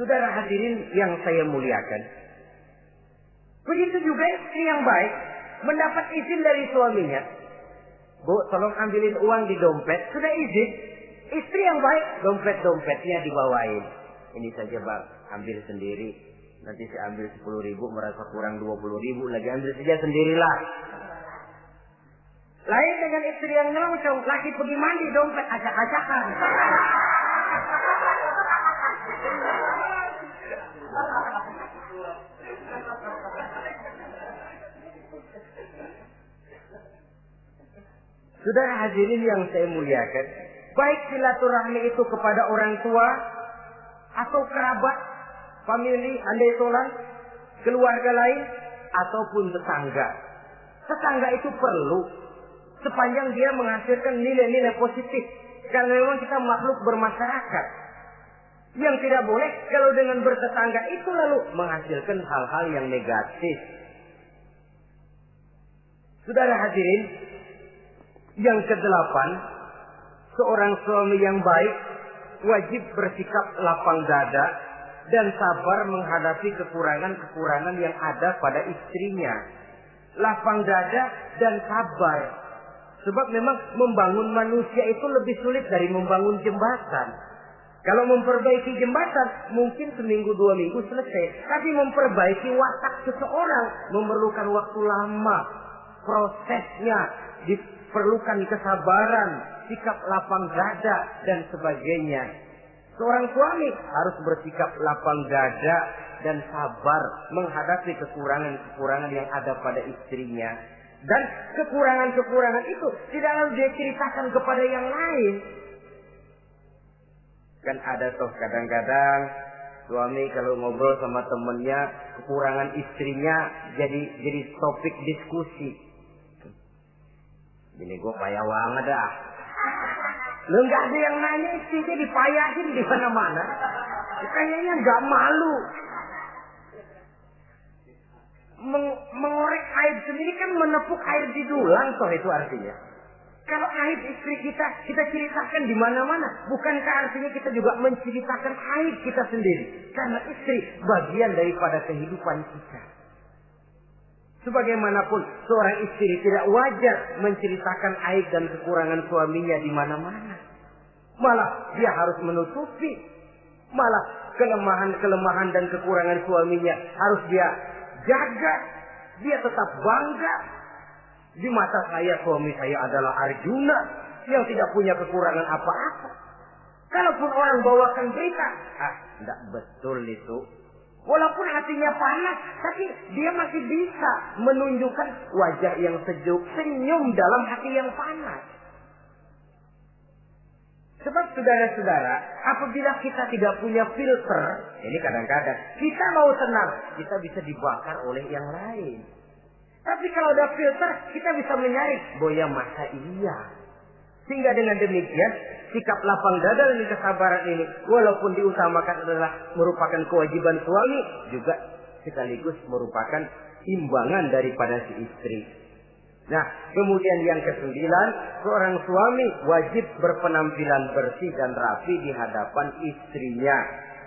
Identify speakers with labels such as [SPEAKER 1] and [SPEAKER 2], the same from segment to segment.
[SPEAKER 1] Saudara hadirin yang saya muliakan, begitu juga istri yang baik mendapat izin dari suaminya. Bu, tolong ambilin uang di dompet. Sudah izin. Istri yang baik, dompetnya dibawain. Ini saja bang, ambil sendiri. Nanti saya ambil 10.000, merasa kurang 20.000, lagi ambil saja sendirilah. Lain dengan istri yang nyelongcong, lagi pergi mandi, dompet acak-acakan. Saudara hadirin yang saya muliakan, baik silaturahmi itu kepada orang tua atau kerabat, famili, andai tolan, keluarga lain ataupun tetangga. Tetangga itu perlu sepanjang dia menghasilkan nilai-nilai positif, karena memang kita makhluk bermasyarakat. Yang tidak boleh kalau dengan bertetangga itu lalu menghasilkan hal-hal yang negatif. Saudara hadirin yang ke-8, seorang suami yang baik wajib bersikap lapang dada dan sabar menghadapi kekurangan-kekurangan yang ada pada istrinya. Lapang dada dan sabar. Sebab memang membangun manusia itu lebih sulit dari membangun jembatan. Kalau memperbaiki jembatan mungkin seminggu 2 minggu selesai. Tapi memperbaiki watak seseorang memerlukan waktu lama. Prosesnya diperlukan kesabaran, sikap lapang dada dan sebagainya. Seorang suami harus bersikap lapang dada dan sabar menghadapi kekurangan-kekurangan yang ada pada istrinya. Dan kekurangan-kekurangan itu tidak lalu dia ceritakan kepada yang lain. Kan ada toh kadang-kadang suami kalau ngobrol sama temennya, kekurangan istrinya jadi topik diskusi. Ini gue payah banget dah. Lu nggak ada yang nanya, istrinya dipayahin di mana-mana. Kayaknya nggak malu. Mengorek aib sendiri kan menepuk air di dulang toh itu artinya. Kalau aib istri kita ceritakan di mana-mana, bukankah artinya kita juga menceritakan aib kita sendiri? Karena istri bagian daripada kehidupan kita. Sebagaimanapun seorang istri tidak wajar menceritakan aib dan kekurangan suaminya di mana-mana. Malah dia harus menutupi. Malah kelemahan-kelemahan dan kekurangan suaminya harus dia jaga. Dia tetap bangga. Di mata saya suami saya adalah Arjuna yang tidak punya kekurangan apa-apa. Kalaupun orang bawakan berita, tidak betul itu. Walaupun hatinya panas, tapi dia masih bisa menunjukkan wajah yang sejuk, senyum dalam hati yang panas. Sebab saudara-saudara, apabila kita tidak punya filter, ini kadang-kadang kita mau tenang, kita bisa dibakar oleh yang lain. Tapi kalau ada filter, kita bisa menyaring, boya masa iya. Sehingga dengan demikian, sikap lapang dada dan kesabaran ini, walaupun diutamakan adalah merupakan kewajiban suami, juga sekaligus merupakan imbangan daripada si istri. Nah, kemudian yang ke-9, seorang suami wajib berpenampilan bersih dan rapi di hadapan istrinya.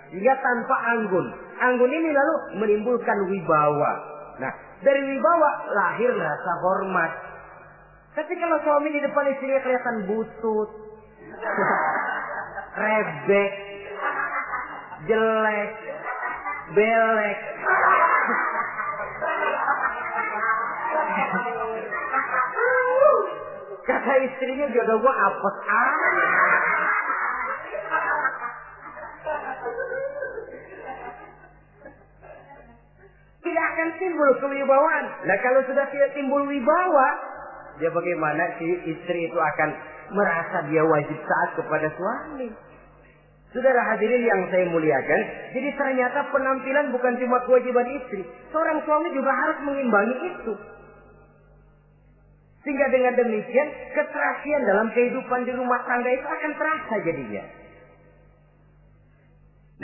[SPEAKER 1] Sehingga tanpa anggun. Anggun ini lalu menimbulkan wibawa. Nah, dari wibawa lahir rasa hormat. Tapi kalau suami di depan istrinya kelihatan butut, rebek, jelek, belek, kata istrinya jodoh gua apes tidak akan timbul kewibawaan. Nah kalau sudah tidak timbul wibawa, dia bagaimana si istri itu akan merasa dia wajib taat kepada suami. Saudara hadirin yang saya muliakan, jadi ternyata penampilan bukan cuma kewajiban istri, seorang suami juga harus mengimbangi itu. Sehingga dengan demikian keterasian dalam kehidupan di rumah tangga itu akan terasa jadinya.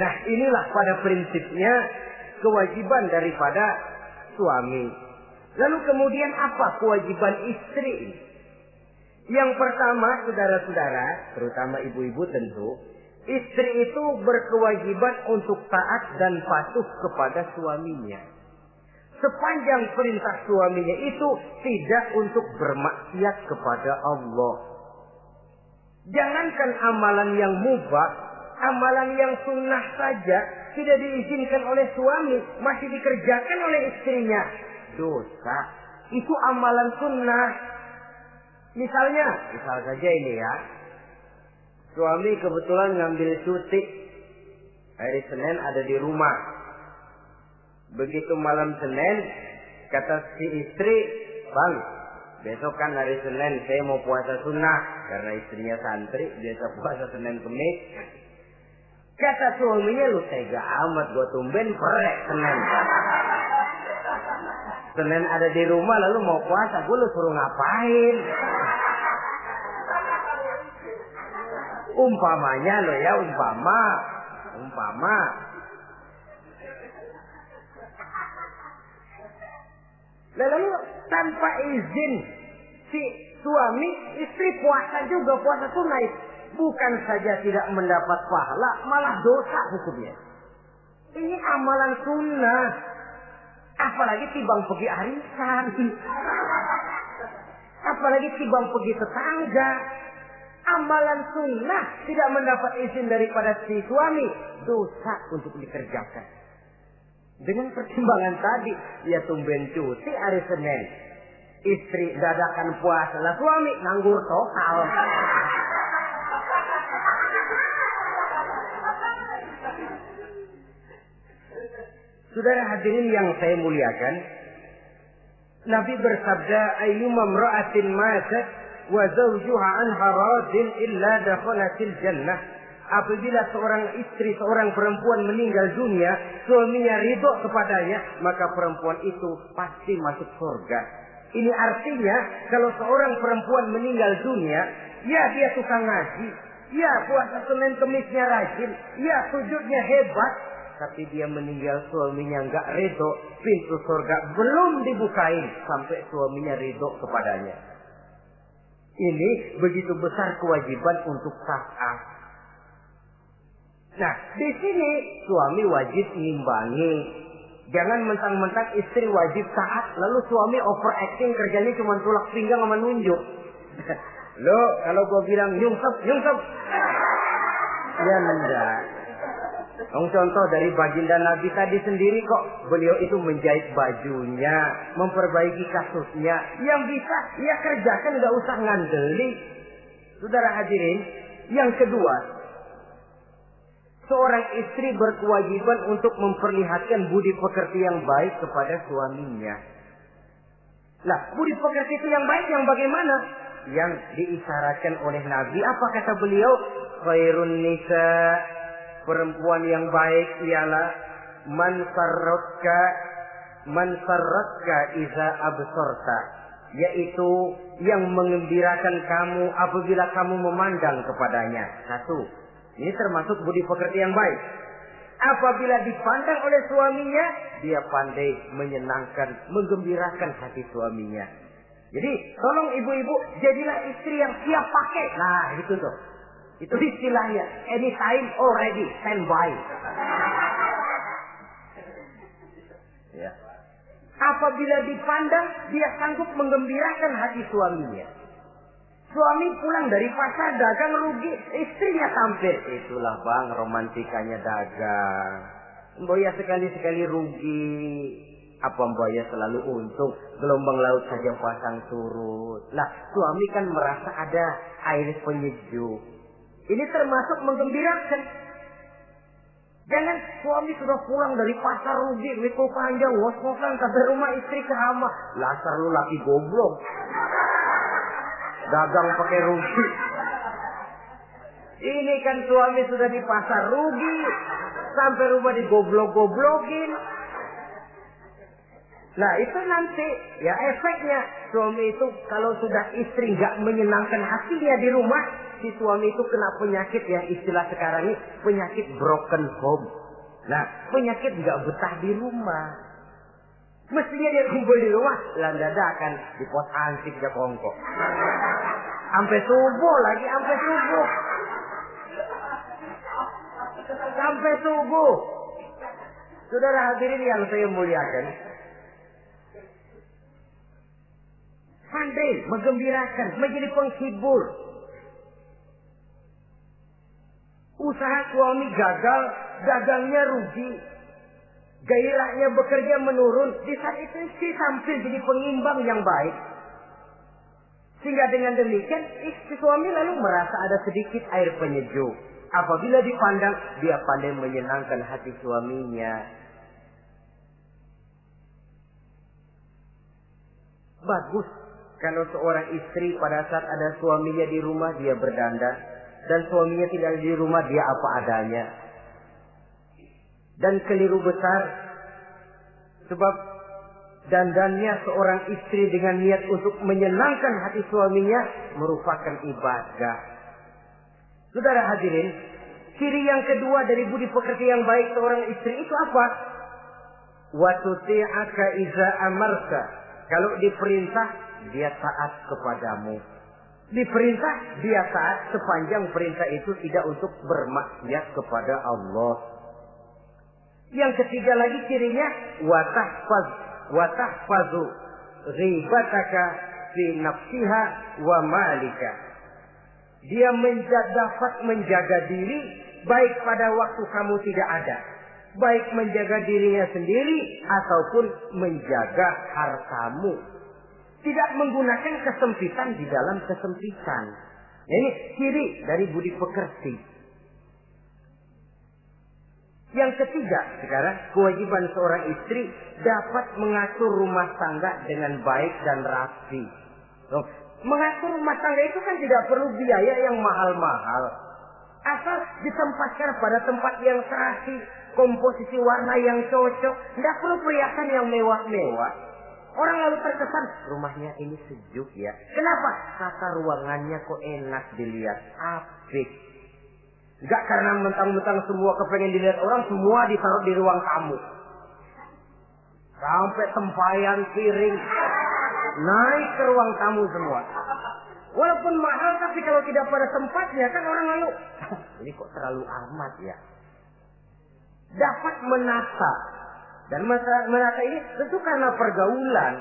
[SPEAKER 1] Nah inilah pada prinsipnya kewajiban daripada suami. Lalu kemudian apa kewajiban istri? Yang pertama saudara-saudara, terutama ibu-ibu tentu, Istri itu berkewajiban untuk taat dan patuh kepada suaminya. Sepanjang perintah suaminya itu tidak untuk bermaksiat kepada Allah. Jangankan amalan yang mubah, amalan yang sunnah saja tidak diizinkan oleh suami, masih dikerjakan oleh istrinya. Dosa. Itu amalan sunnah. Misal saja ini ya. Suami kebetulan ngambil cuti. Hari Senin ada di rumah. Begitu malam Senin, kata si istri, "Bang, besok kan hari Senin, saya mau puasa sunnah." Karena istrinya santri, biasa puasa Senin Kemis. Kata suaminya, "Lu tega amat, gua tumben perek Senin. Senin ada di rumah lalu mau puasa, gua lu suruh ngapain?" Umpamanya lo ya, umpama. Lalu tanpa izin si suami, istri puasa juga, puasa sunnah. Bukan saja tidak mendapat pahala, malah dosa hukumnya. Ini amalan sunnah. Apalagi tibang pergi arisan. Apalagi tibang pergi tetangga. Amalan sunnah tidak mendapat izin daripada si suami, dosa untuk dikerjakan. Dengan pertimbangan tadi, ya tumben cuti hari Senin. Istri dadakan puasa, lah suami nganggur total. Saudara hadirin yang saya muliakan, Nabi bersabda, "Ayyuma imra'atin matat wa zawjuha anha radin illa dakhalatil jannah." Apabila seorang istri, seorang perempuan meninggal dunia, suaminya ridho kepadanya, maka perempuan itu pasti masuk surga. Ini artinya kalau seorang perempuan meninggal dunia, ya dia tukang ngaji, ya puasa Senin Kemisnya rajin, ya sujudnya hebat, tapi dia meninggal suaminya enggak ridho, pintu surga belum dibukain sampai suaminya ridho kepadanya. Ini begitu besar kewajiban untuk taat. Nah, di sini suami wajib ngimbangi. Jangan mentang-mentang istri wajib taat, lalu suami overacting, kerjanya cuma tulak pinggang sama nunjuk. Loh, kalau gua bilang nyungsep. Ya enggak. Contoh dari baginda Nabi tadi sendiri kok, beliau itu menjahit bajunya, memperbaiki kasusnya. Yang bisa, ya kerjakan, nggak usah ngandeli. Saudara hadirin, yang kedua, seorang istri berkewajiban untuk memperlihatkan budi pekerti yang baik kepada suaminya. Nah, budi pekerti itu yang baik yang bagaimana? Yang diisyaratkan oleh Nabi. Apa kata beliau? Khairun nisa, perempuan yang baik ialah man sarratka iza absorta, yaitu yang mengembirakan kamu apabila kamu memandang kepadanya. Satu, ini termasuk budi pekerti yang baik. Apabila dipandang oleh suaminya, dia pandai menyenangkan, menggembirakan hati suaminya. Jadi, tolong ibu-ibu, jadilah istri yang siap pakai. Nah, itu tuh. Itu istilahnya. Anytime already, standby. Ya. Apabila dipandang, dia sanggup menggembirakan hati suaminya. Suami pulang dari pasar dagang rugi, istrinya tampil. Itulah bang, romantikanya dagang. Mboya sekali-sekali rugi. Apa mboya selalu untung? Gelombang laut saja pasang surut. Lah, suami kan merasa ada air penyejuk. Ini termasuk menggembirakan. Jangan suami sudah pulang dari pasar rugi, wiko panjang, ngos-ngosan sampai rumah istri ke hama. Lasar lu laki goblok. Dagang pakai rugi. Ini kan suami sudah di pasar rugi, sampai rumah digoblok-goblokin. Nah itu nanti ya efeknya, suami itu kalau sudah istri nggak menyenangkan hatinya di rumah, si suami itu kena penyakit yang istilah sekarang ini penyakit broken home. Nah penyakit nggak betah di rumah. Mestinya dia kumpul di rumah, dadakan di pos ansik ya kongkok. Sampai subuh lagi, sampai subuh. sampai subuh. Saudara hadirin yang saya muliakan, pandai menggembirakan, menjadi penghibur. Usaha suami gagal, dagangnya rugi, gairahnya bekerja menurun. Di saat itu istri tampil jadi pengimbang yang baik. Sehingga dengan demikian istri suami lalu merasa ada sedikit air penyejuk. Apabila dipandang, dia pandai menyenangkan hati suaminya. Bagus kalau seorang istri pada saat ada suaminya di rumah dia berdandan, dan suaminya tidak ada di rumah dia apa adanya. Dan keliru besar, sebab dandannya seorang istri dengan niat untuk menyenangkan hati suaminya merupakan ibadah. Saudara hadirin, ciri yang kedua dari budi pekerti yang baik seorang istri itu apa? Wa tuti'aka iza amarta. Kalau diperintah, dia taat kepadamu. Diperintah, dia taat sepanjang perintah itu tidak untuk bermaksiat kepada Allah. Yang ketiga lagi cirinya, watahfazu ghibataka fi nafsiha wa malika. Dia dapat menjaga diri baik pada waktu kamu tidak ada, baik menjaga dirinya sendiri ataupun menjaga hartamu. Tidak menggunakan kesempitan di dalam kesempitan. Ini ciri dari budi pekerti. Yang ketiga, sekarang kewajiban seorang istri dapat mengatur rumah tangga dengan baik dan rapi. Mengatur rumah tangga itu kan tidak perlu biaya yang mahal-mahal. Asal ditempatkan pada tempat yang serasi, komposisi warna yang cocok, tidak perlu perhiasan yang mewah-mewah. Orang lalu terkesan, rumahnya ini sejuk ya. Kenapa? Tata ruangannya kok enak dilihat, apik. Enggak karena mentang-mentang semua kepengen dilihat orang, semua ditaruh di ruang tamu. Sampai tempayan piring naik ke ruang tamu semua. Walaupun mahal, tapi kalau tidak pada tempatnya kan orang lalu, ini kok terlalu amat ya. Dapat menata. Dan menata ini tentu karena pergaulan.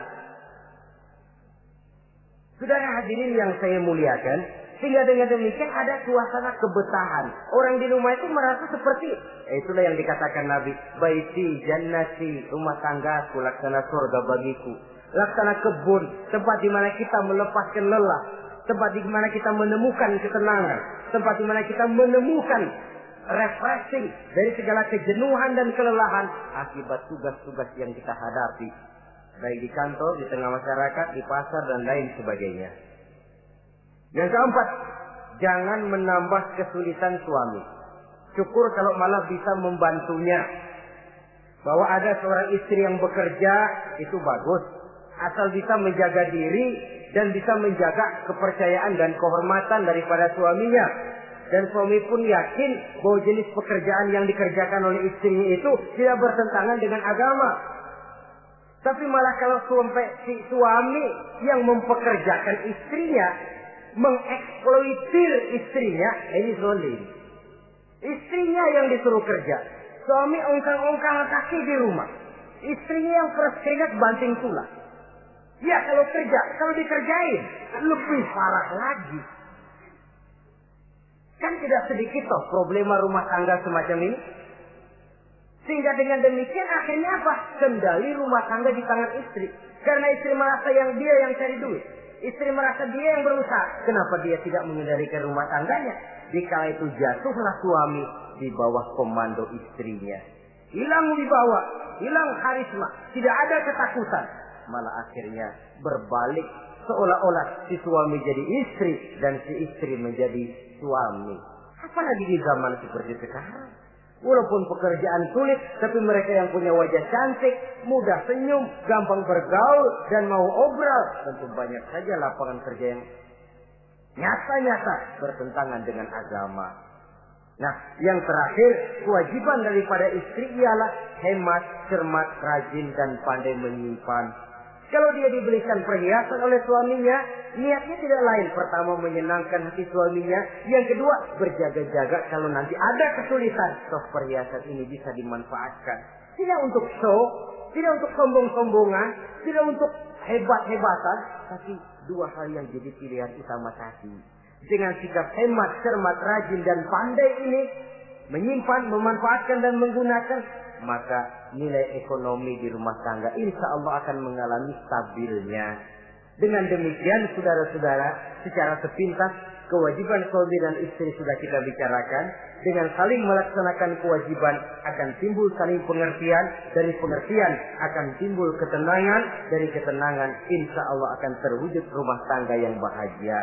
[SPEAKER 1] Saudara hadirin yang saya muliakan, sehingga dengan demikian ada suasana kebetahan. Orang di rumah itu merasa seperti, itulah yang dikatakan Nabi, baiti jannati, rumah tanggaku laksana surga bagiku. Laksana kebun, tempat di mana kita melepaskan lelah, tempat di mana kita menemukan ketenangan, tempat di mana kita menemukan refreshing dari segala kejenuhan dan kelelahan akibat tugas-tugas yang kita hadapi, baik di kantor, di tengah masyarakat, di pasar dan lain sebagainya. Yang keempat, jangan menambah kesulitan suami. Syukur kalau malah bisa membantunya. Bahwa ada seorang istri yang bekerja itu bagus, asal bisa menjaga diri dan bisa menjaga kepercayaan dan kehormatan daripada suaminya. Dan suami pun yakin bahwa jenis pekerjaan yang dikerjakan oleh istrinya itu tidak bertentangan dengan agama. Tapi malah kalau si suami yang mempekerjakan istrinya, mengeksploitir istrinya, ini zalim. Istrinya yang disuruh kerja, suami ongkang-ongkang kaki di rumah, istrinya yang keras keringat banting tulang. Ya kalau kerja, kalau dikerjain lebih parah lagi. Kan tidak sedikit toh problema rumah tangga semacam ini. Sehingga dengan demikian akhirnya apa? Kendali rumah tangga di tangan istri. Karena istri merasa dia yang cari duit. Istri merasa dia yang berusaha. Kenapa dia tidak mengendalikan rumah tangganya? Dikala itu jatuhlah suami di bawah komando istrinya. Hilang wibawa, hilang karisma, tidak ada ketakutan. Malah akhirnya berbalik. Seolah-olah si suami jadi istri dan si istri menjadi suami. Apalagi di zaman seperti sekarang. Walaupun pekerjaan sulit, tapi mereka yang punya wajah cantik, mudah senyum, gampang bergaul, dan mau obral. Tentu banyak saja lapangan kerja yang nyata-nyata bertentangan dengan agama. Nah, yang terakhir, kewajiban daripada istri ialah hemat, cermat, rajin, dan pandai menyimpan. Kalau dia dibelikan perhiasan oleh suaminya, niatnya tidak lain. Pertama, menyenangkan hati suaminya. Yang kedua, berjaga-jaga kalau nanti ada kesulitan, toh perhiasan ini bisa dimanfaatkan. Tidak untuk show, tidak untuk sombong-sombongan, tidak untuk hebat-hebatan, tapi dua hal yang jadi pilihan utama tadi. Dengan sikap hemat, cermat, rajin, dan pandai ini, menyimpan, memanfaatkan, dan menggunakan, maka nilai ekonomi di rumah tangga insya Allah akan mengalami stabilnya. Dengan demikian, saudara-saudara, secara sepintas, kewajiban suami dan istri sudah kita bicarakan. Dengan saling melaksanakan kewajiban akan timbul saling pengertian. Dari pengertian akan timbul ketenangan. Dari ketenangan insya Allah akan terwujud rumah tangga yang bahagia.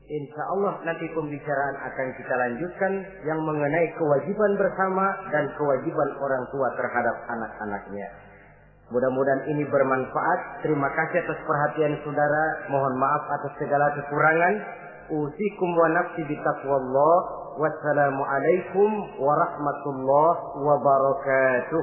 [SPEAKER 1] Insya Allah nanti pembicaraan akan kita lanjutkan yang mengenai kewajiban bersama dan kewajiban orang tua terhadap anak-anaknya. Mudah-mudahan ini bermanfaat. Terima kasih atas perhatian saudara. Mohon maaf atas segala kekurangan. Usikum wa nafsi bitaqwallah. Wassalamualaikum warahmatullahi wabarakatuh.